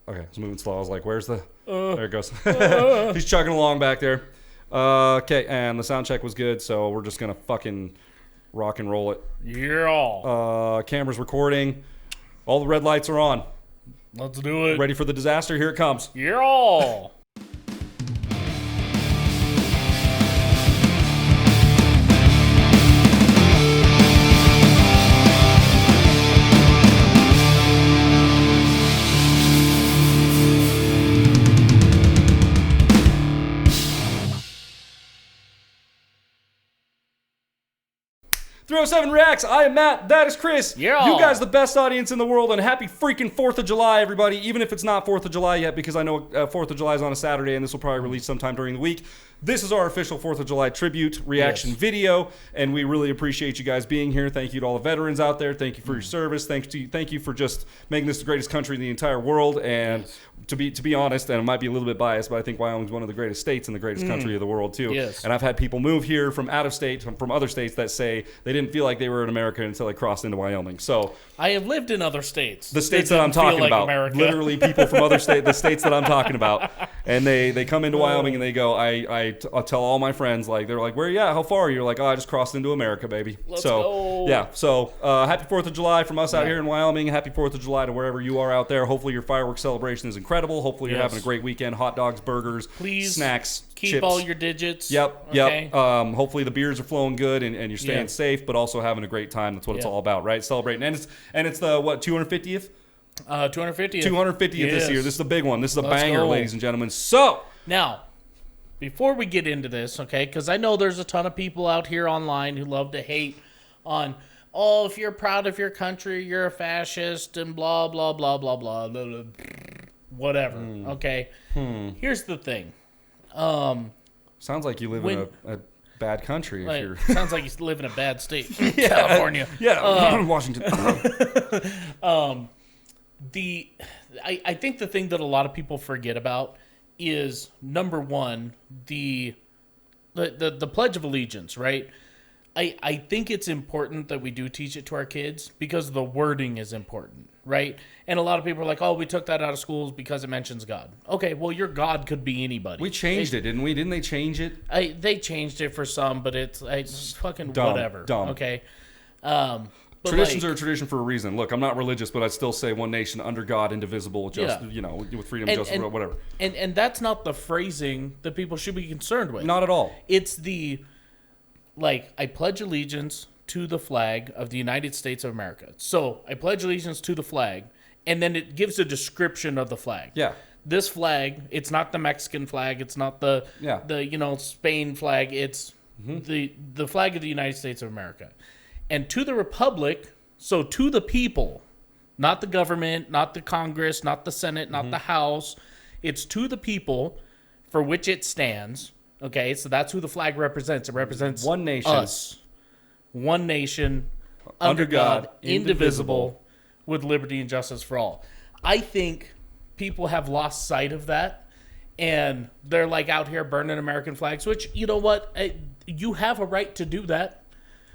okay, I was moving slow. I was like, where's the... there it goes. He's chugging along back there. Okay, and the sound check was good, so we're just going to fucking rock and roll it. Yeah. Camera's recording. All the red lights are on. Let's do it. Ready for the disaster? Here it comes. Yeah. .307 Reacts. I am Matt. That is Chris. Yeah. You guys the best audience in the world, and happy freaking 4th of July, everybody. Even if it's not 4th of July yet, because I know 4th of July is on a Saturday, and this will probably release sometime during the week. This is our official 4th of July tribute reaction video, and we really appreciate you guys being here. Thank you to all the veterans out there. Thank you for your service. Thank you for just making this the greatest country in the entire world. And to be honest, and it might be a little bit biased, but I think Wyoming's one of the greatest states and the greatest country of the world too. Yes. And I've had people move here from out of state, from other states, that say they didn't feel like they were in America until they crossed into Wyoming. So I have lived in other states. the states that I'm talking like about, America. literally people from other states, the states that I'm talking about, and they come into Wyoming and they go, I'll tell all my friends, like, they're like, where are you at? How far are you? You're like, oh, I just crossed into America, baby. Let's so go. yeah, so happy 4th of July from us out here in Wyoming. Happy 4th of July to wherever you are out there. Hopefully your fireworks celebration is incredible. Hopefully you're having a great weekend. Hot dogs, burgers, please snacks, keep chips. all your digits. Yep. Okay? Hopefully the beers are flowing good and you're staying safe, but also having a great time. That's what it's all about, right? Celebrating. And it's the, what, 250th? 250th. 250th this year. This is a big one. This is a banger, go. ladies and gentlemen. So Now, before we get into this, okay, because I know there's a ton of people out here online who love to hate on, oh, if you're proud of your country, you're a fascist and blah, blah, blah, blah, blah, blah, blah, whatever, okay? Here's the thing. sounds like you live in a bad country. If you're Sounds like you live in a bad state. California. Yeah, Washington. I think the thing that a lot of people forget about is, number one, the Pledge of Allegiance, right? I think it's important that we do teach it to our kids because the wording is important, right? And a lot of people are like, oh, we took that out of schools because it mentions God. Okay, well, your God could be anybody. We changed it, didn't we? Didn't they change it? They changed it for some, but it's fucking dumb, whatever. Dumb. Okay. Traditions are a tradition for a reason. Look, I'm not religious, but I'd still say one nation under God, indivisible, just with freedom, justice, whatever. And that's not the phrasing that people should be concerned with. Not at all. It's I pledge allegiance to the flag of the United States of America. So I pledge allegiance to the flag, and then it gives a description of the flag. Yeah. This flag, it's not the Mexican flag, it's not the Spain flag, it's the flag of the United States of America. And to the republic, so to the people, not the government, not the Congress, not the Senate, not the House, it's to the people for which it stands. Okay, so that's who the flag represents. It represents one nation, us. One nation, under God, indivisible, with liberty and justice for all. I think people have lost sight of that, and they're like out here burning American flags, which, you know what? You have a right to do that.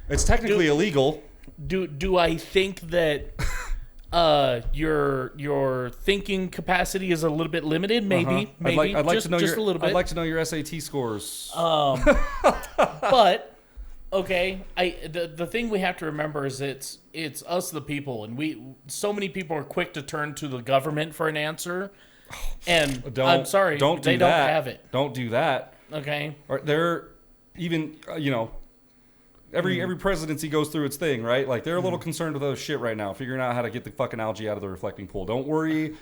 It's technically illegal. Do I think that your thinking capacity is a little bit limited? Maybe. I'd like to know just a little bit. I'd like to know your SAT scores. But okay, the thing we have to remember is it's us the people, and so many people are quick to turn to the government for an answer, and I'm sorry, they don't have it. Don't do that. Okay, they're even Every presidency goes through its thing, right? Like, they're a little concerned with other shit right now, figuring out how to get the fucking algae out of the reflecting pool. Don't worry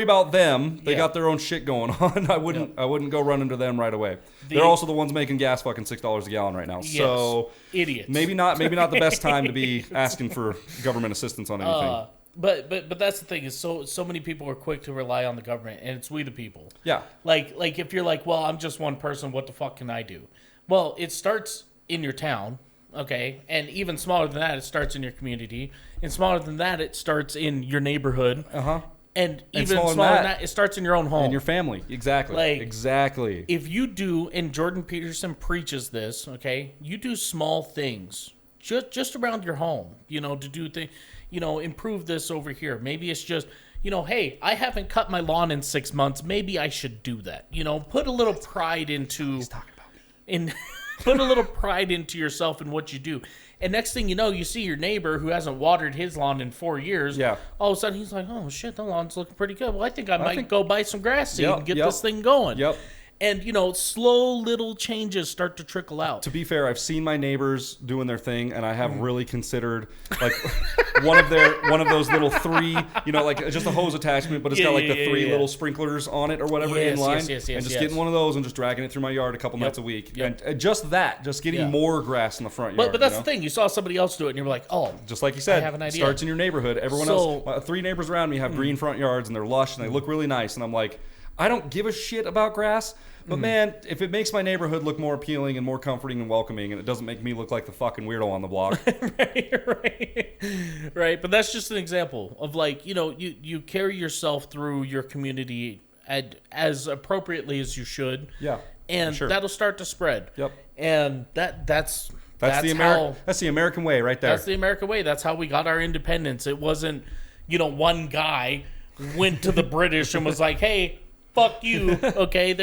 about them. They got their own shit going on. I wouldn't go run into them right away. They're also the ones making gas fucking $6 a gallon right now. Yes, so idiots. Maybe not the best time to be asking for government assistance on anything. But that's the thing, is so many people are quick to rely on the government, and it's we the people. Yeah. Like if you're like, well, I'm just one person, what the fuck can I do? Well, it starts in your town. Okay, and even smaller than that, it starts in your community. And smaller than that, it starts in your neighborhood. And even smaller than that, it starts in your own home. In your family. Exactly. Exactly. If you do, and Jordan Peterson preaches this, okay, you do small things just around your home, to do things, improve this over here. Maybe it's just, hey, I haven't cut my lawn in 6 months. Maybe I should do that. Put a little pride into put a little pride into yourself and what you do. And next thing you know, you see your neighbor who hasn't watered his lawn in 4 years. Yeah. All of a sudden, he's like, "Oh shit, the lawn's looking pretty good. Well, I think I might go buy some grass seed and get this thing going." Yep. And slow little changes start to trickle out. To be fair, I've seen my neighbors doing their thing, and I have really considered like one of those little 3, like just a hose attachment, but it's got like the 3 little sprinklers on it or whatever in line, and just getting one of those and just dragging it through my yard a couple nights a week, and just getting more grass in the front yard. But that's the thing. You saw somebody else do it, and you're like, oh, just like you said, I have an idea. Starts in your neighborhood. Everyone else, 3 neighbors around me have green front yards, and they're lush and they look really nice, and I'm like, I don't give a shit about grass. But man, if it makes my neighborhood look more appealing and more comforting and welcoming, and it doesn't make me look like the fucking weirdo on the block. Right. But that's just an example of like, you carry yourself through your community as appropriately as you should. Yeah. And that'll start to spread. Yep. And that's the American way right there. That's the American way. That's how we got our independence. It wasn't, one guy went to the British and was like, hey, fuck you. Okay,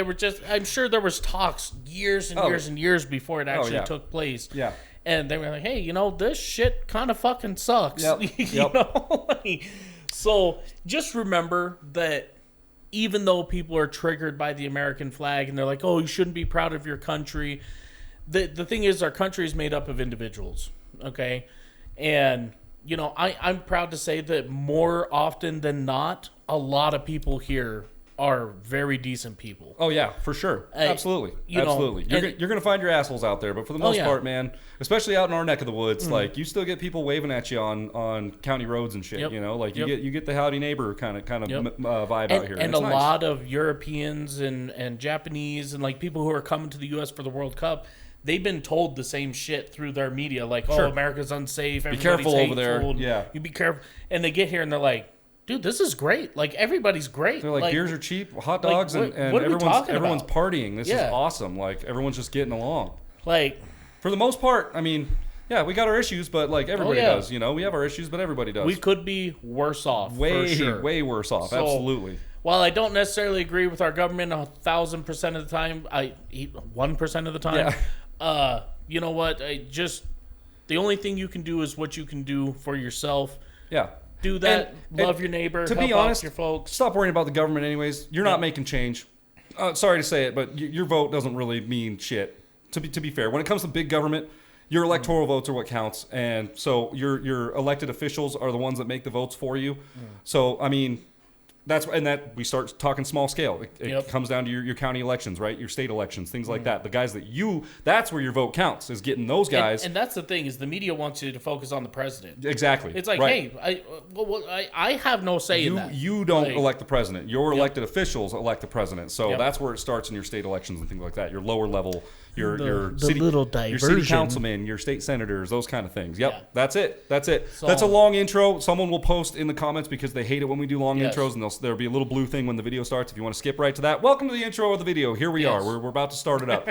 I'm sure there was talks years and years and years before it actually took place. Yeah. And they were like, hey, this shit kind of fucking sucks. Yep. So just remember that even though people are triggered by the American flag and they're like, oh, you shouldn't be proud of your country. The thing is, our country is made up of individuals. Okay. And, I'm proud to say that more often than not, a lot of people here are very decent people. Oh yeah, for sure. Absolutely. Absolutely. You're going to find your assholes out there, but for the most part, man, especially out in our neck of the woods, like you still get people waving at you on county roads and shit, you get the howdy neighbor kind of vibe out here. And a lot of Europeans and Japanese and like people who are coming to the US for the World Cup, they've been told the same shit through their media, like, oh, America's unsafe, be careful over there. Yeah. You be careful. And they get here and they're like, dude, this is great. Like, everybody's great. They're like beers are cheap, hot dogs, and everyone's partying. This is awesome. Like, everyone's just getting along. Like, for the most part, I mean, yeah, we got our issues, but like everybody does. We have our issues, but everybody does. We could be worse off. Way, for sure. way worse off. So, absolutely. While I don't necessarily agree with our government 1,000% of the time, I eat 1% of the time. Yeah. You know what? The only thing you can do is what you can do for yourself. Yeah. Do that. Love your neighbor. To help be honest, out your folks. Stop worrying about the government anyways. You're not making change. Sorry to say it, but your vote doesn't really mean shit. To be fair, when it comes to big government, your electoral votes are what counts, and so your elected officials are the ones that make the votes for you. So I mean, that we start talking small scale. It comes down to your county elections, right? Your state elections, things like that. The guys that's where your vote counts, is getting those guys. And that's the thing, is the media wants you to focus on the president. Exactly. It's like, hey, I have no say in that. You don't elect the president. Your elected officials elect the president. So that's where it starts in your state elections and things like that. Your lower level, your city councilmen, your state senators, those kind of things. Yep. Yeah. That's it. So, that's a long intro. Someone will post in the comments because they hate it when we do long intros, and there'll be a little blue thing when the video starts. If you want to skip right to that, welcome to the intro of the video. Here we are. We're about to start it up.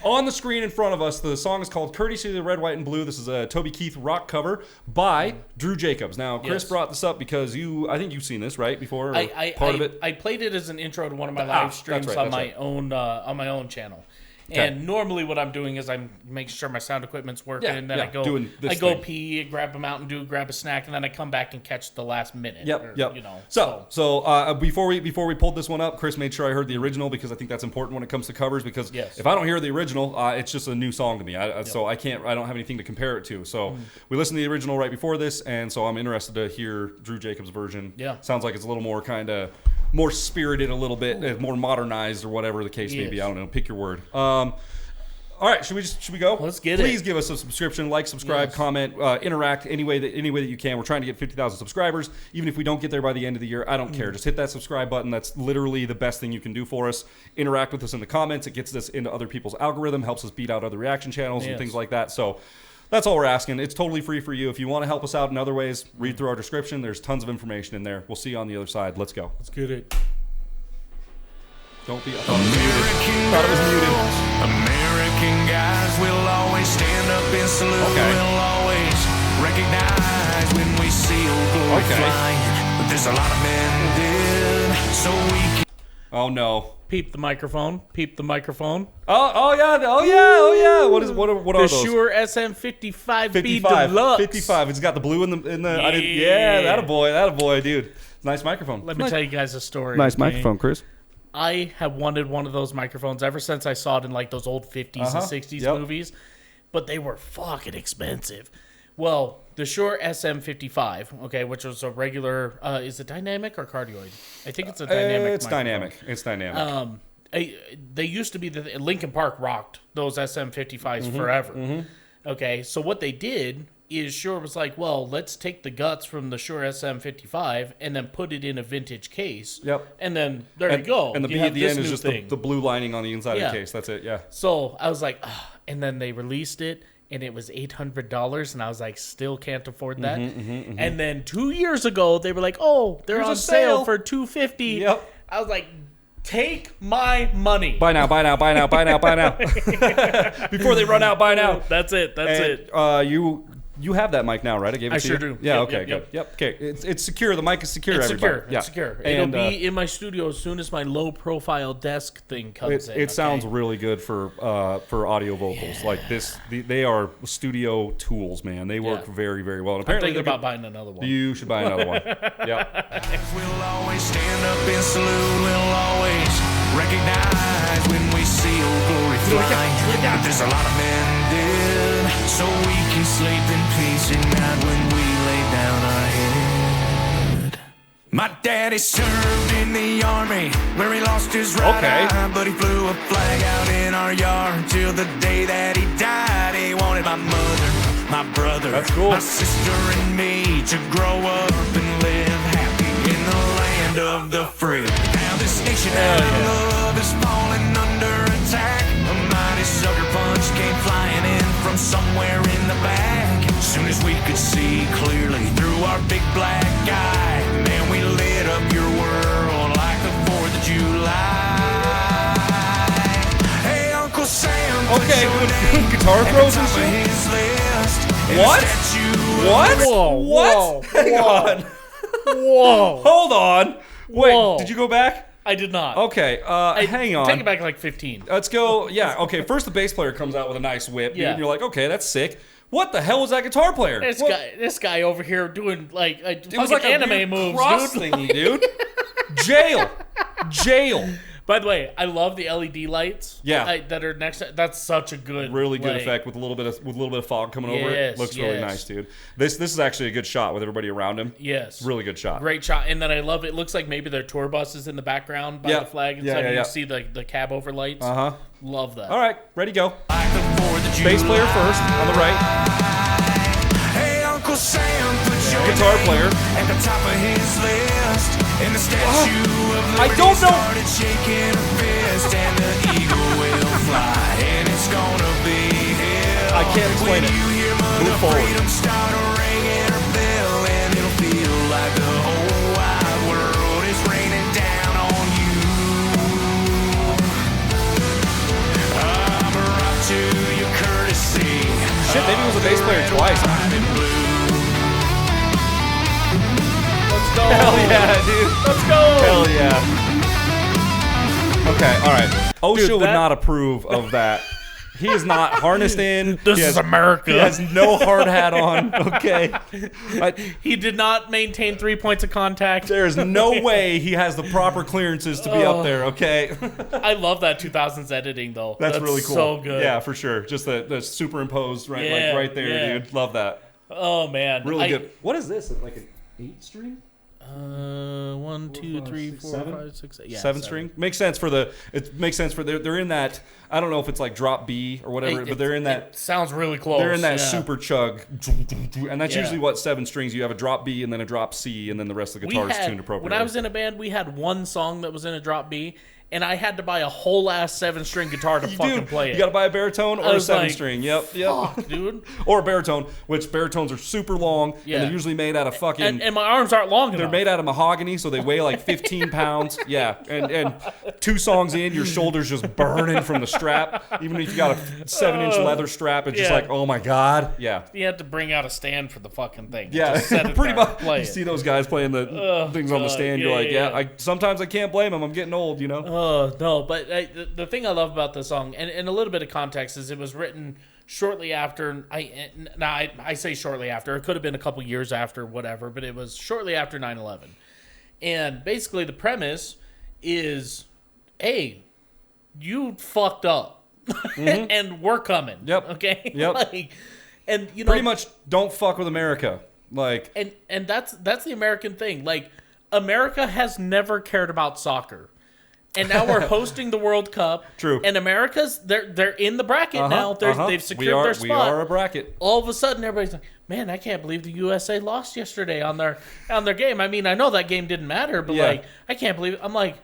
On the screen in front of us, the song is called Courtesy of the Red, White, and Blue. This is a Toby Keith rock cover by Drew Jacobs. Now, Chris brought this up because I think you've seen this, right, before? Part of it? I played it as an intro to one of my live streams on my own channel. Okay. And normally what I'm doing is I'm making sure my sound equipment's working, and then I go pee, grab a Mountain Dew, grab a snack, and then I come back and catch the last minute. So before we pulled this one up, Chris made sure I heard the original, because I think that's important when it comes to covers, because if I don't hear the original, it's just a new song to me. So I don't have anything to compare it to. So we listened to the original right before this, and so I'm interested to hear Drew Jacobs' version. Yeah. Sounds like it's a little more kind of more spirited, a little bit more modernized, or whatever the case may be. I don't know. Pick your word. All right, should we go? Let's get it. Please give us a subscription, subscribe, comment, interact any way that you can. We're trying to get 50,000 subscribers. Even if we don't get there by the end of the year, I don't care. Just hit that subscribe button. That's literally the best thing you can do for us. Interact with us in the comments. It gets us into other people's algorithm, helps us beat out other reaction channels and things like that. So that's all we're asking. It's totally free for you. If you want to help us out in other ways, read through our description. There's tons of information in there. We'll see you on the other side. Let's go. Let's get it. Don't be. I thought it was muted. American guys will always stand up and salute. Okay. We'll always recognize when we see old glory flying. but there's a lot of men dead, so we can. Oh no. Peep the microphone. Peep the microphone. Oh yeah. What are The those? Shure SM55B 55. Deluxe. 55. It's got the blue in the. Yeah. That a boy, dude. Nice microphone. Let me tell you guys a story. Nice okay? microphone, Chris. I have wanted one of those microphones ever since I saw it in like those old 50s and 60s movies, but they were fucking expensive. Well, the Shure SM55, okay, which was a regular, is it dynamic or cardioid? I think it's a dynamic. It's dynamic. It's dynamic. They used to be Linkin Park rocked those SM55s forever. Okay, so what they did is Shure was like, well, let's take the guts from the Shure SM55 and then put it in a vintage case. Yep. And then you go. And the B at the end is just the blue lining on the inside of the case. That's it. Yeah. So I was like, and then they released it. And it was $800, and I was like, still can't afford that. And then 2 years ago, they were like, oh, they're on sale for $250. Yep. I was like, take my money. Buy now. Before they run out, buy now. That's it. You have that mic now, right? I gave it to you. I sure do. Yeah. Yep, okay. yep. Good. Yep. Okay. It's secure. The mic is secure. It's everybody. secure. Yeah. It's secure. And, It'll be in my studio as soon as my low-profile desk thing comes in. It sounds really good for audio vocals. Like this, they are studio tools, man. They work very, very well. And apparently, I'm thinking about buying another one. You should buy another one. Yeah. We'll always stand up and salute. We'll always recognize when we see old glory flying. But there's a lot of men dead, so we can sleep in peace at night when we lay down our head. My daddy served in the army where he lost his right eye, but he flew a flag out in our yard till the day that he died. He wanted my mother, my brother, my sister and me to grow up and live happy in the land of the free. Now this nation out of love is falling under attack. A mighty sucker punch came flying in from somewhere in the back. Soon as we could see clearly through our big black eye, man, we lit up your world like the 4th of July. Hey, Uncle Sam, Okay, guitar throws and shit. What? What? Hang on. Whoa. Hold on. Wait, Whoa. did you go back? I did not. Okay, hang on. Take it back like 15. Let's go. Yeah, okay. First, the bass player comes out with a nice whip. Yeah. And you're like, okay, that's sick. What the hell was that guitar player? This guy over here doing like It was like anime a moves, cross dude. thingy, dude. Jail. By the way, I love the LED lights. Yeah. That are next. That's such a good, Really good like, effect with a little bit of fog coming over it. Yes, Looks really nice, dude. This is actually a good shot with everybody around him. Yes, Really good shot. great shot. And then I love it. Looks like maybe their tour bus is in the background by the flag and stuff. You see the cab over lights. Love that. All right, ready, go. Like the 4th of Bass player first on the right. Hey, Uncle Sam, put your Guitar name player. at the top of his list. And the statue of I Liberty don't know. started shaking a fist, and the eagle will fly, and it's gonna be hell. I can't explain when it. you hear Move Mother forward. Freedom start ringing her bell, and it'll feel like the whole wide world is raining down on you. I'm a rock to your courtesy. Shit, maybe it was a bass player twice. Let's go. Hell yeah, dude. Let's go. Hell yeah. Okay, all right. OSHA would that- not approve of that. He is not harnessed in. This He is has- America. He has no hard hat on. Okay. He did not maintain 3 points of contact. There is no way he has the proper clearances to be up there. Okay. I love that 2000s editing though. That's really cool. So good. Yeah, for sure. Just the superimposed right, Yeah, right there, yeah. dude. Love that. Oh man. Really good. What is this? Like an 8-string? 1, 2, 3, 4, 7? 5, 6, 8. Yeah, 7 string makes sense for they're in that. I don't know if it's like drop B or whatever, but they're in that. It sounds really close. They're in that yeah. super chug, and that's Yeah. usually what 7 strings. You have a drop B and then a drop C, and then the rest of the guitar is tuned appropriately. When I was in a band, we had one song that was in a drop B, and I had to buy a whole ass 7-string guitar to fucking play it. You got to buy a baritone or a 7-string. Yep. Fuck, dude. Or a baritone, which baritones are super long, and they're usually made out of fucking... And my arms aren't long enough. They're made out of mahogany, so they weigh like 15 pounds. Yeah, and 2 songs in, your shoulder's just burning from the strap. Even if you got a 7-inch leather strap, it's just like, oh my God. Yeah. You had to bring out a stand for the fucking thing. Yeah, just set it pretty there, much. play You see those guys playing the things on the stand, you're like, sometimes I can't blame them. I'm getting old, you know? Oh, no, but the thing I love about this song, and a little bit of context, is it was written shortly after, I say shortly after, it could have been a couple years after, whatever, but it was shortly after 9/11. And basically the premise is, hey, you fucked up, and we're coming. Yep. Okay? Yep. Like, and, you know... Pretty much don't fuck with America. Like... And that's the American thing. Like, America has never cared about soccer. And now we're hosting the World Cup. True. And America's they're in the bracket now. They've secured their spot. We are a bracket. All of a sudden, everybody's like, "Man, I can't believe the USA lost yesterday on their game." I mean, I know that game didn't matter, but like, I can't believe it. I'm like,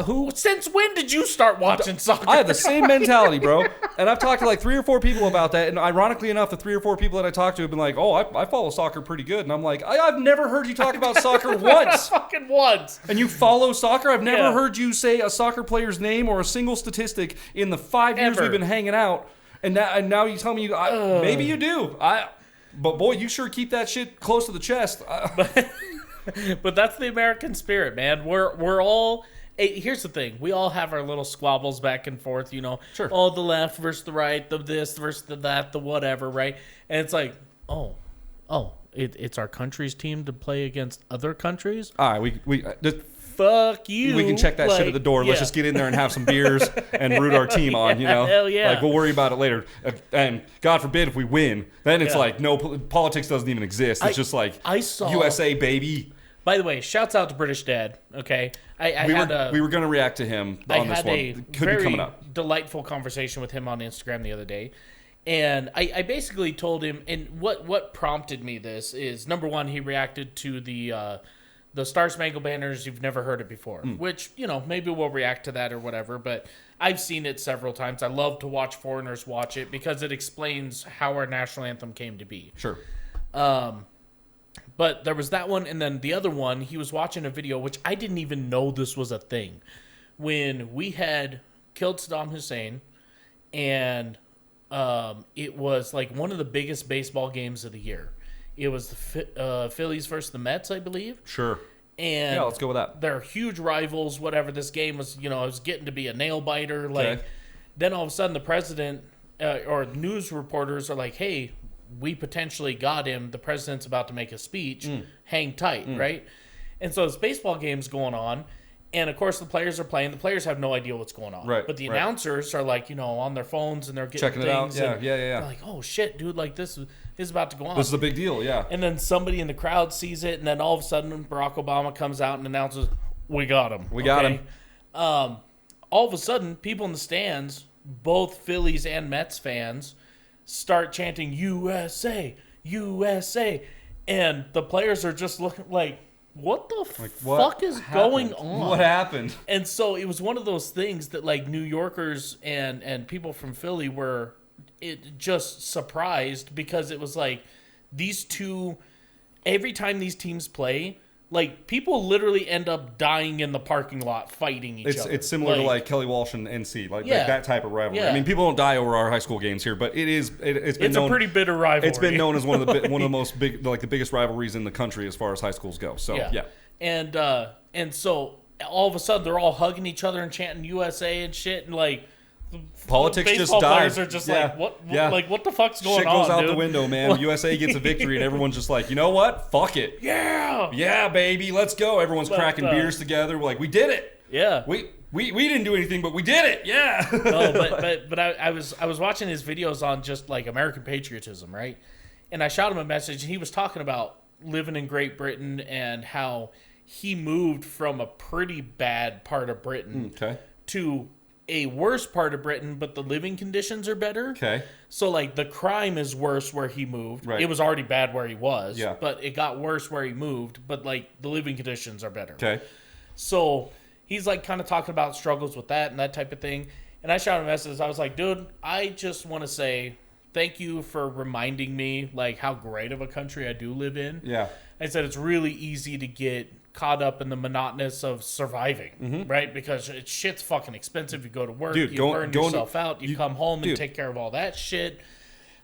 who? Since when did you start watching soccer? I have the same mentality, bro. And I've talked to like 3 or 4 people about that. And ironically enough, the 3 or 4 people that I talked to have been like, "Oh, I follow soccer pretty good." And I'm like, I've never heard you talk about soccer once. Fucking once. And you follow soccer? I've never heard you say a soccer player's name or a single statistic in the 5 years we've been hanging out. And now you tell me maybe you do. But boy, you sure keep that shit close to the chest. But that's the American spirit, man. We're all... Here's the thing. We all have our little squabbles back and forth, you know. Sure. Oh, the left versus the right, the this versus the that, the whatever, right? And it's like, it's our country's team to play against other countries? All right, we fuck you. We can check that shit at the door. Let's just get in there and have some beers and root our team on, you know? Hell yeah. Like, we'll worry about it later. And God forbid if we win, then it's like, no, politics doesn't even exist. It's just like, USA, baby. By the way, shouts out to British Dad, okay? We were going to react to him on this one. Could be coming up. Delightful conversation with him on Instagram the other day. And I basically told him, and what prompted me this is, number one, he reacted to the Star Spangled Banners, You've Never Heard It Before, which, you know, maybe we'll react to that or whatever, but I've seen it several times. I love to watch foreigners watch it because it explains how our national anthem came to be. Sure. But there was that one, and then the other one, he was watching a video, which I didn't even know this was a thing, when we had killed Saddam Hussein, and it was like one of the biggest baseball games of the year. It was the Phillies versus the Mets, I believe. Sure. And yeah, let's go with that. They're huge rivals, whatever. This game was, you know, it was getting to be a nail biter. Like, then all of a sudden the president or news reporters are like, hey, we potentially got him. The president's about to make a speech. Hang tight, right? And so this baseball game's going on. And, of course, the players are playing. The players have no idea what's going on. Right. But the announcers are, like, you know, on their phones and they're getting checking things. It out. Yeah. They're like, oh, shit, dude, like, this is about to go on. This is a big deal, yeah. And then somebody in the crowd sees it, and then all of a sudden Barack Obama comes out and announces, we got him. We got him. All of a sudden, people in the stands, both Phillies and Mets fans, start chanting, USA, USA. And the players are just looking like, what the fuck is going on? What happened? And so it was one of those things that, like, New Yorkers and people from Philly were just surprised, because it was like these two, every time these teams play, like, people literally end up dying in the parking lot fighting each other. It's similar to like Kelly Walsh and NC, like that type of rivalry. I mean, people don't die over our high school games here, but it's a pretty bitter rivalry. It's been known as one of the most big, like the biggest rivalries in the country as far as high schools go. So yeah. And so all of a sudden they're all hugging each other and chanting USA and shit, and like, politics just died. Players are just like, what? Like, what the fuck's going on? Shit goes out dude? The window, man. USA gets a victory, and everyone's just like, you know what? Fuck it. Yeah, baby, let's go. Everyone's cracking beers together. We're like, we did it. Yeah. We didn't do anything, but we did it. Yeah. No, but I was watching his videos on just like American patriotism, right? And I shot him a message, and he was talking about living in Great Britain and how he moved from a pretty bad part of Britain to a worse part of Britain, but the living conditions are better. Okay. So, like, the crime is worse where he moved. Right. It was already bad where he was. Yeah. But it got worse where he moved. But, like, the living conditions are better. Okay. So he's like kind of talking about struggles with that and that type of thing. And I shot him a message. I was like, dude, I just want to say thank you for reminding me like how great of a country I do live in. Yeah. I said it's really easy to get caught up in the monotonous of surviving, right? Because shit's fucking expensive. You go to work, you burn yourself out, you come home and take care of all that shit.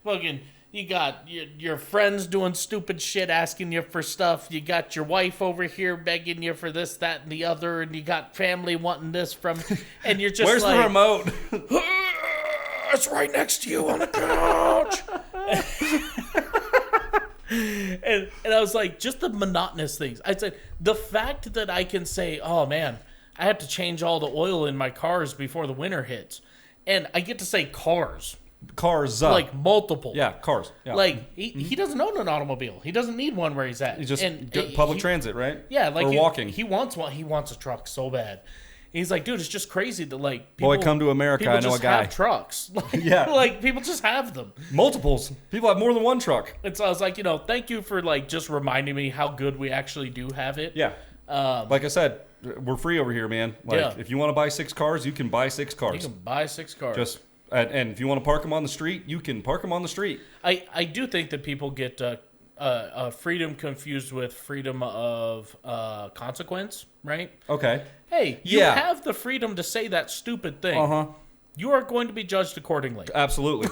Fucking, you got your friends doing stupid shit, asking you for stuff. You got your wife over here begging you for this, that, and the other, and you got family wanting this from, and you're just where's the remote? It's right next to you on the couch. And I was like, just the monotonous things. I said, the fact that I can say, oh man, I have to change all the oil in my cars before the winter hits. And I get to say cars. Cars. Like multiple. Yeah, cars. Yeah. Like, he doesn't own an automobile. He doesn't need one where he's at. He just public transit, right? Yeah, like or walking. He wants one. He wants a truck so bad. He's like, dude, it's just crazy that like people, boy, come to America. I know a guy. Have trucks. Like, yeah, like people just have them. Multiples. People have more than one truck. And so I was like, thank you for like just reminding me how good we actually do have it. Yeah. Like I said, we're free over here, man. Like if you want to buy 6 cars, you can buy 6 cars. You can buy 6 cars. Just and if you want to park them on the street, you can park them on the street. I do think that people get freedom confused with freedom of consequence, right? Okay. Hey, you have the freedom to say that stupid thing. Uh-huh. You are going to be judged accordingly. Absolutely.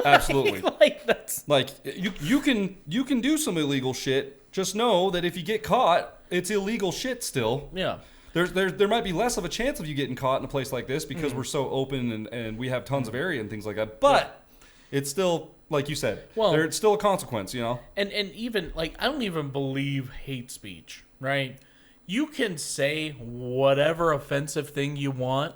Absolutely. Like that's like you can do some illegal shit. Just know that if you get caught, it's illegal shit still. Yeah. There might be less of a chance of you getting caught in a place like this because we're so open and we have tons of area and things like that. But it's still, like you said, it's still a consequence, And even, like, I don't even believe hate speech, right? You can say whatever offensive thing you want.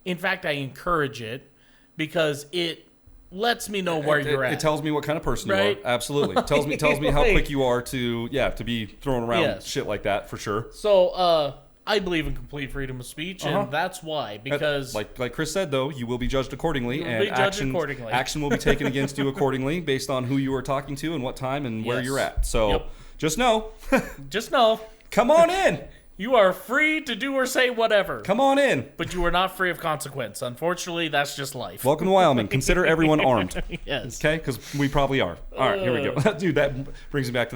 In fact, I encourage it because it lets me know where you're at. It tells me what kind of person you are. Absolutely. Tells me how quick you are to be throwing around shit like that for sure. So, I believe in complete freedom of speech, and that's why. Because, like Chris said, though, you will be judged accordingly, action will be taken against you accordingly based on who you are talking to and what time and where you're at. So, just know, come on in. You are free to do or say whatever. Come on in. But you are not free of consequence. Unfortunately, that's just life. Welcome to Wyoming. Consider everyone armed. Yes. Okay? Because we probably are. All right, here we go. Dude, that brings me back to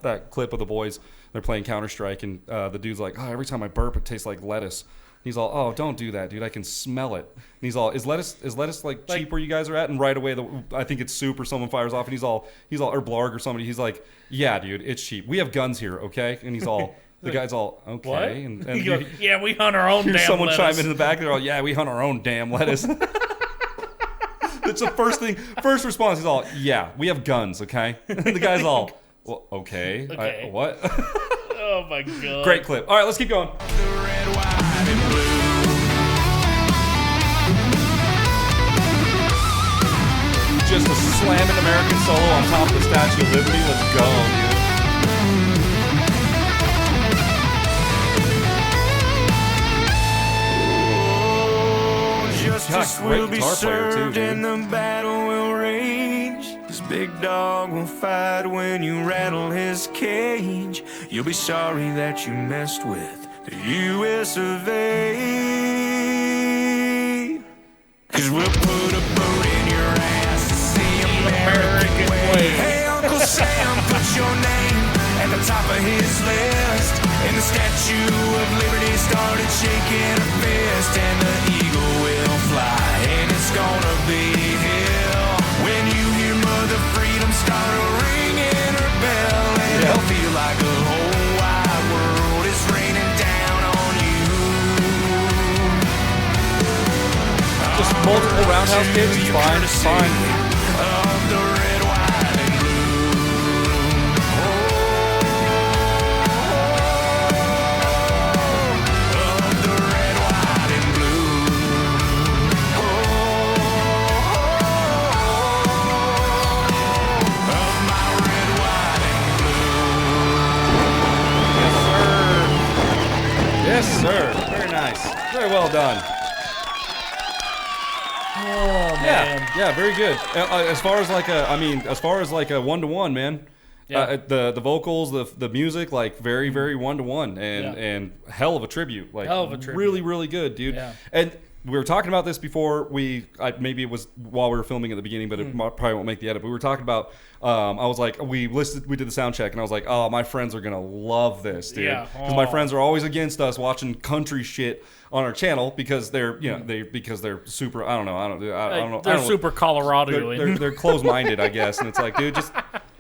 that clip of the boys. They're playing Counter-Strike, and the dude's like, oh, every time I burp, it tastes like lettuce. He's all, oh, don't do that, dude. I can smell it. And he's all, is lettuce like cheap where you guys are at? And right away, I think it's soup or someone fires off, and he's all, or Blarg or somebody. He's like, yeah, dude, it's cheap. We have guns here, okay? And he's all, the guy's all, okay. What? And goes, yeah, we hunt our own damn lettuce. Someone chime in the back. They're all, yeah, we hunt our own damn lettuce. That's the first response. He's all, yeah, we have guns, okay? And the guy's all, well, okay. What? Oh, my God. Great clip. All right, let's keep going. The red, white, and blue. Just a slamming American solo on top of the Statue of Liberty. Let's go, dude. Justice will be served and the battle will rage. This big dog will fight when you rattle his cage. You'll be sorry that you messed with the U.S. of A. 'Cause we'll put a boat in your ass to see American way. Hey, Uncle Sam, put your name at the top of his list. And the Statue of Liberty started shaking her fist. And the eagle will fly, and it's gonna be hell when you hear Mother Freedom start ringing her bell. And it'll feel like the whole wide world is raining down on you. Just multiple roundhouse kicks, it's fine, it's fine. Of the red, white, and blue. Of the red, white, and blue. Of my red, white, and blue. Yes, sir. Very nice. Very well done. Oh, man. Yeah, very good. As far as like a 1-to-1, man. The vocals, the music, like very, very 1-to-1, and hell of a tribute. Like hell of a tribute. Really, really good, dude. Yeah. And we were talking about this before maybe it was while we were filming at the beginning, but it probably won't make the edit. But we were talking about, I was like, we did the sound check, and I was like, oh, my friends are going to love this, dude. Because my friends are always against us watching country shit on our channel because they're, because they're super, I don't know. They're super Colorado. They're closed-minded, I guess. And it's like, dude, just...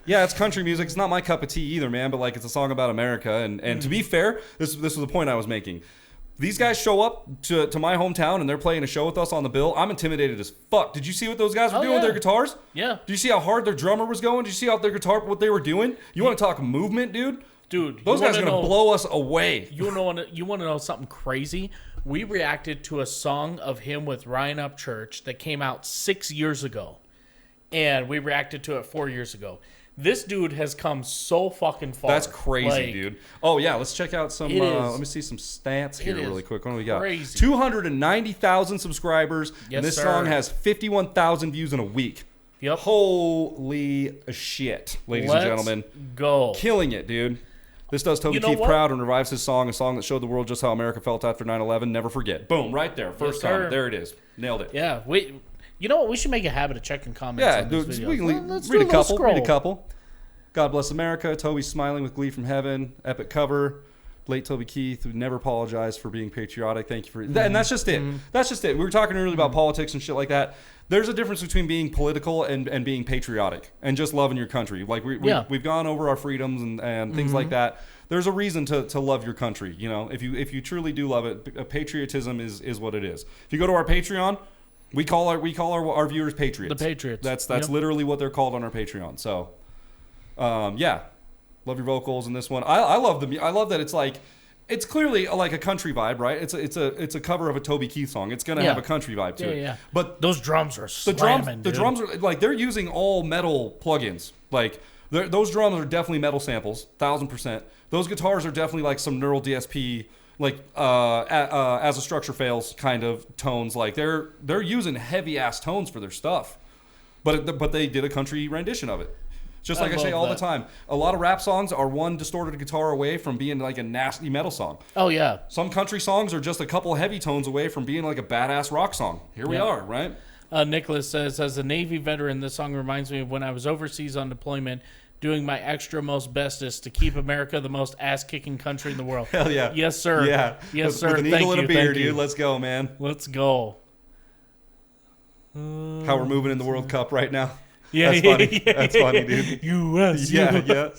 Yeah, it's country music. It's not my cup of tea either, man. But like, it's a song about America. And to be fair, this was the point I was making. These guys show up to my hometown and they're playing a show with us on the bill. I'm intimidated as fuck. Did you see what those guys were doing with their guitars? Yeah. Did you see how hard their drummer was going? Did you see how their guitar, what they were doing? You want to talk movement, dude? Dude, those guys are gonna blow us away. You want to know something crazy? We reacted to a song of him with Ryan Upchurch that came out 6 years ago, and we reacted to it 4 years ago. This dude has come so fucking far. That's crazy, dude. Oh, yeah. Let's check out some... let me see some stats here really quick. What do we got? Crazy. 290,000 subscribers. Yes, and this sir. song has 51,000 views in a week. Yep. Holy shit, ladies and gentlemen. Go. Killing it, dude. This does Toby Keith proud and revives his song, a song that showed the world just how America felt after 9/11. Never forget. Boom, right there. First time. There it is. Nailed it. Yeah. You know what? We should make a habit of checking comments on these videos. We can read a couple. God Bless America. Toby's smiling with glee from heaven. Epic cover. Late Toby Keith, who never apologized for being patriotic. Thank you for that. And that's just it. That's just it. We were talking earlier about politics and shit like that. There's a difference between being political and being patriotic and just loving your country. Like we've gone over our freedoms and things like that. There's a reason to love your country. You know, if you truly do love it, patriotism is what it is. If you go to our Patreon, we call our viewers patriots. The patriots. That's literally what they're called on our Patreon. So, love your vocals in this one. I love that it's like, it's clearly like a country vibe, right? It's a cover of a Toby Keith song. It's gonna have a country vibe to it. Yeah. But those drums are slamming, the drums are like, they're using all metal plugins. Like those drums are definitely metal samples, 1000%. Those guitars are definitely like some neural DSP, like as a structure fails kind of tones. Like they're using heavy ass tones for their stuff, but they did a country rendition of it. Just like I say all the time, a lot of rap songs are one distorted guitar away from being like a nasty metal song. Oh, yeah. Some country songs are just a couple heavy tones away from being like a badass rock song. Here we are, right? Nicholas says, as a Navy veteran, this song reminds me of when I was overseas on deployment doing my extra most bestest to keep America the most ass-kicking country in the world. Hell yeah. Yes, sir. Yeah. Yes, sir. With an eagle and a beer, dude. Let's go, man. Let's go. How we're moving in the World Cup right now. Yeah, that's funny. That's funny, dude. U.S. Yeah.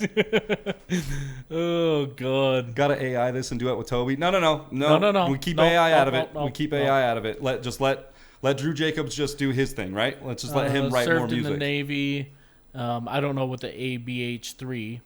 Oh, God. Gotta AI this and do it with Toby. No. We keep No, AI out of it. no, We keep AI out of it. Let Drew Jacobs just do his thing, right? Let's just let him write more music. Served in the Navy. I don't know what the ABH-3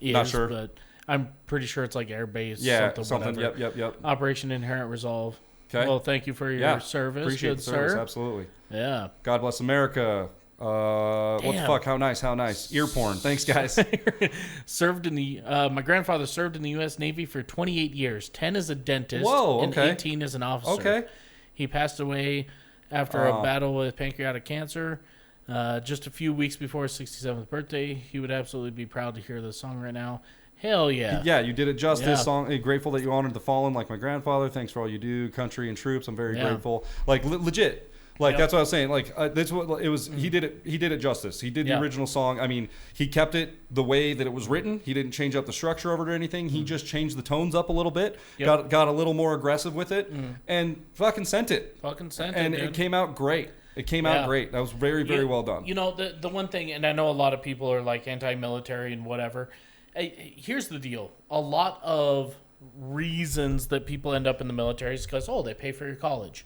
is. Not sure. But I'm pretty sure it's like Air Base. Something. Whatever. Yep. Operation Inherent Resolve. Okay. Well, thank you for your service. Appreciate good the service. sir. Absolutely. Yeah. God Bless America. What the fuck? How nice. Ear porn. Thanks, guys. My grandfather served in the U.S. Navy for 28 years, 10 as a dentist and 18 as an officer. Okay. He passed away after a battle with pancreatic cancer. Just a few weeks before his 67th birthday. He would absolutely be proud to hear this song right now. Hell yeah. Yeah, you did it justice. Song. Grateful that you honored the fallen like my grandfather. Thanks for all you do, country and troops. I'm very grateful. Like, legit. Like, that's what I was saying. Like, that's what it was. He did it justice. He did the original song. I mean, he kept it the way that it was written. He didn't change up the structure of it or anything. He just changed the tones up a little bit. Got a little more aggressive with it, and fucking sent it. And it came out great. It came out great. That was very, very well done. You know, the one thing, and I know a lot of people are like anti-military and whatever. Here's the deal. A lot of reasons that people end up in the military is because, they pay for your college.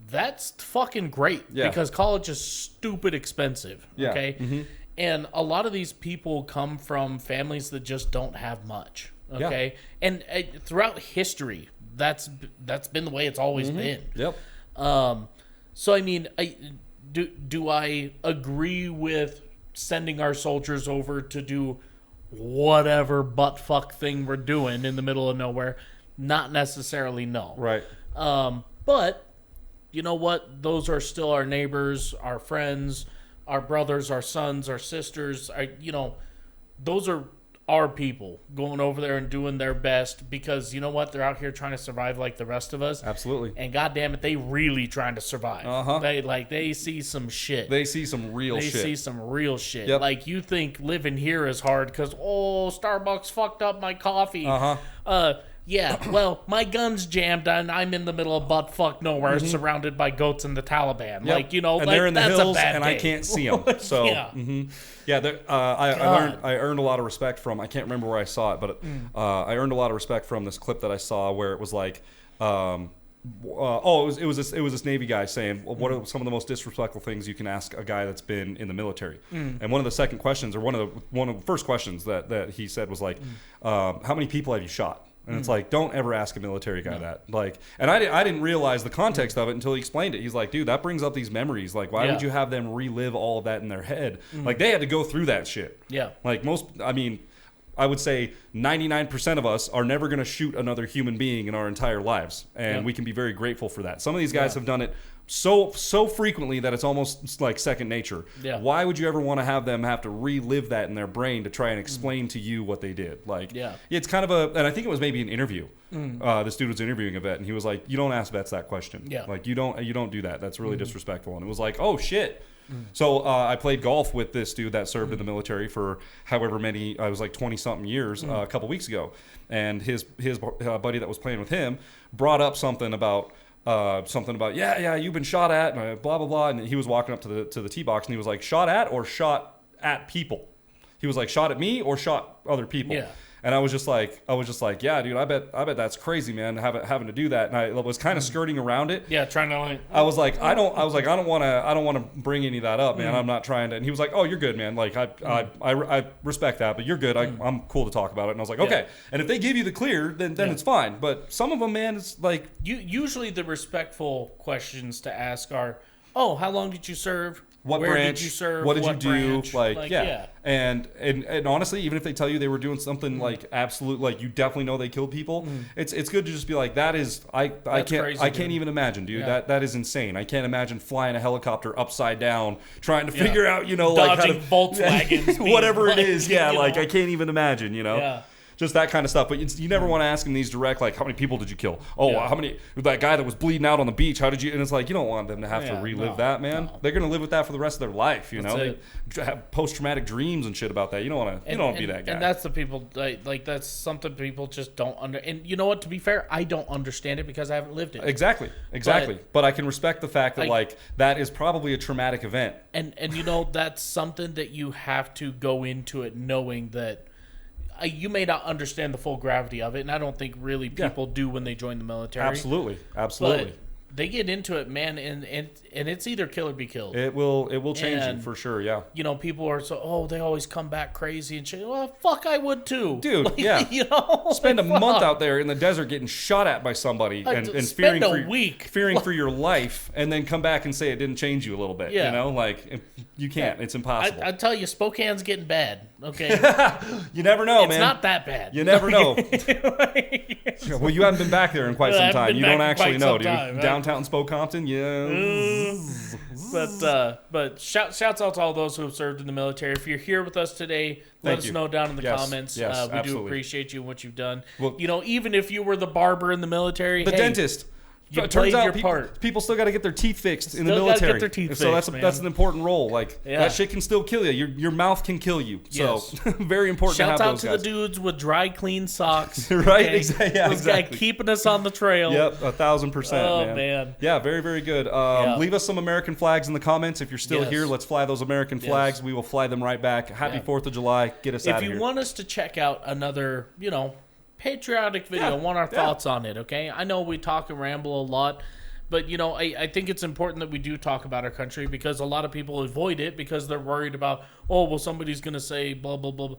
That's fucking great because college is stupid expensive. Okay. Mm-hmm. And a lot of these people come from families that just don't have much. Okay. And throughout history, that's been the way it's always been. Yep. So, I mean, do I agree with sending our soldiers over to do whatever butt fuck thing we're doing in the middle of nowhere? Not necessarily, no. Right. But you know what? Those are still our neighbors, our friends, our brothers, our sons, our sisters. those are our people going over there and doing their best because you know what? They're out here trying to survive like the rest of us. Absolutely. And goddamn it, they really trying to survive. They see some shit. They see some real shit. They see some real shit. Yep. Like you think living here is hard because Starbucks fucked up my coffee. Yeah, well, my gun's jammed and I'm in the middle of butt-fuck nowhere surrounded by goats and the Taliban. Yep. Like, you know, and like, they're in the that's hills a bad and day. I can't see them. So, I earned a lot of respect from, I can't remember where I saw it, but I earned a lot of respect from this clip that I saw where it was like, it was this Navy guy saying, well, what are some of the most disrespectful things you can ask a guy that's been in the military? And one of the second questions, or one of the first questions that he said was like, how many people have you shot? And it's like, don't ever ask a military guy that. Like, and I didn't realize the context of it until he explained it. He's like, dude, that brings up these memories. Like, why would you have them relive all of that in their head? Like, they had to go through that shit. Yeah. Like I would say 99% of us are never going to shoot another human being in our entire lives. And we can be very grateful for that. Some of these guys have done it so frequently that it's almost like second nature. Yeah. Why would you ever want to have them have to relive that in their brain to try and explain to you what they did? Like, it's kind of and I think it was maybe an interview. This dude was interviewing a vet, and he was like, "You don't ask vets that question. Yeah. Like, you don't do that. That's really disrespectful." And it was like, "Oh shit." So I played golf with this dude that served in the military for however many, I was like 20-something years a couple weeks ago. And his buddy that was playing with him brought up something about, you've been shot at, and blah, blah, blah. And he was walking up to the tee box, and he was like, shot at or shot at people? He was like, shot at me or shot other people? Yeah. And I was just like, yeah, dude, I bet that's crazy, man, having to do that. And I was kind of skirting around it. Yeah, trying to like. I don't want to bring any of that up, man. I'm not trying to. And he was like, oh, you're good, man. Like I respect that, but you're good. I'm cool to talk about it. And I was like, okay. And if they give you the clear, then it's fine. But some of them, man, it's like usually the respectful questions to ask are, oh, how long did you serve? What Where branch? Did you serve? What did you do? Branch? Like yeah. And honestly, even if they tell you they were doing something like absolute, like you definitely know they killed people, it's good to just be like, that is I can't even imagine, dude. Yeah. That is insane. I can't imagine flying a helicopter upside down trying to figure out, like dodging Volkswagens, whatever it is. Yeah, like I can't even imagine, Yeah. Just that kind of stuff. But you never want to ask them these direct, like, how many people did you kill? Oh, how many? That guy that was bleeding out on the beach, how did you? And it's like, you don't want them to have to relive that, man. No. They're going to live with that for the rest of their life, you know? They have post-traumatic dreams and shit about that. You don't want to be that guy. And that's the people, like that's something people just don't And you know what? To be fair, I don't understand it because I haven't lived it. Exactly. But I can respect the fact that, like, that is probably a traumatic event. And that's something that you have to go into it knowing that you may not understand the full gravity of it, and I don't think really people do when they join the military. Absolutely. But they get into it, man, and it's either kill or be killed. It will change you for sure, yeah. People are they always come back crazy and shit. Well, fuck, I would too. Dude, spend a month out there in the desert getting shot at by somebody and fearing for your life, and then come back and say it didn't change you a little bit. Yeah. Like, you can't. It's impossible. I tell you, Spokane's getting bad, okay? You never know, man. It's not that bad. You never know. Well, you haven't been back there in quite some time. You don't actually know, dude. Downtown Spokompton, But shouts out to all those who have served in the military. If you're here with us today, let us know down in the comments. Yes, we absolutely. do appreciate you and what you've done. Well, even if you were the barber in the military, the dentist. You played your part. People still got to get their teeth fixed in the military. Get their teeth so fixed, that's an important role. Like that shit can still kill you. Your mouth can kill you. So very important. Shouts to have out to the dudes with dry, clean socks. Right? Okay? Exactly. Yeah, those guys keeping us on the trail. Yep, 1,000%. Oh man. Yeah, very very good. Leave us some American flags in the comments if you're still here. Let's fly those American flags. We will fly them right back. Happy 4th of July. Get us out of here. If you want us to check out another, patriotic video, want our thoughts on it, okay? I know we talk and ramble a lot. But, I think it's important that we do talk about our country because a lot of people avoid it because they're worried about, somebody's going to say blah, blah, blah.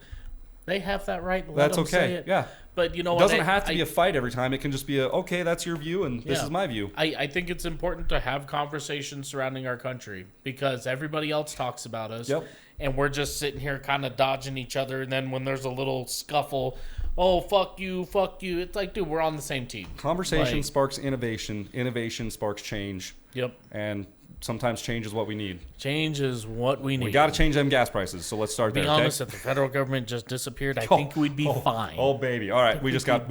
They have that right. That's okay. Say it. Yeah. But it doesn't have to be a fight every time. It can just be okay, that's your view and this is my view. I think it's important to have conversations surrounding our country because everybody else talks about us. Yep. And we're just sitting here kind of dodging each other. And then when there's a little scuffle, fuck you. It's like, dude, we're on the same team. Conversation sparks innovation. Innovation sparks change. Yep. And sometimes change is what we need. Change is what we need. We got to change them gas prices. So let's start there. To be honest, if the federal government just disappeared, I think we'd be fine. Oh baby! All right, we just got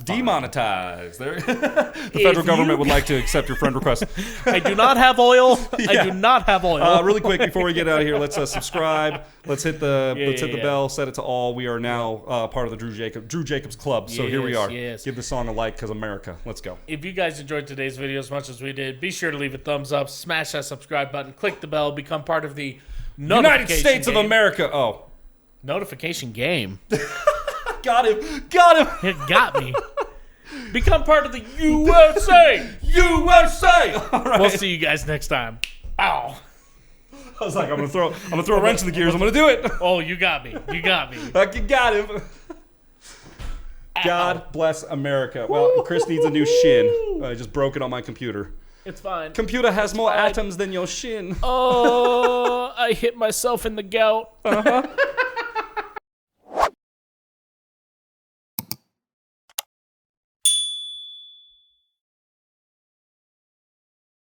demonetized. There, the If federal government would like to accept your friend request. I do not have oil. I do not have oil. Really quick before we get out of here, let's subscribe. Let's hit the bell. Set it to all. We are now part of the Drew Jacobs Club. So here we are. Yes. Give the song a like because America. Let's go. If you guys enjoyed today's video as much as we did, be sure to leave a thumbs up, smash that subscribe button, click the bell, become part of the United States of America. Oh. Notification game. Got him. It got me. Become part of the USA. USA. All right. We'll see you guys next time. Ow. I was like, I'm gonna throw a wrench in the gears. I'm gonna do it. Oh, you got me. You got me. Got him. God bless America. Well, Chris needs a new shin. I just broke it on my computer. It's fine. Computer has more atoms than your shin. Oh, I hit myself in the gout.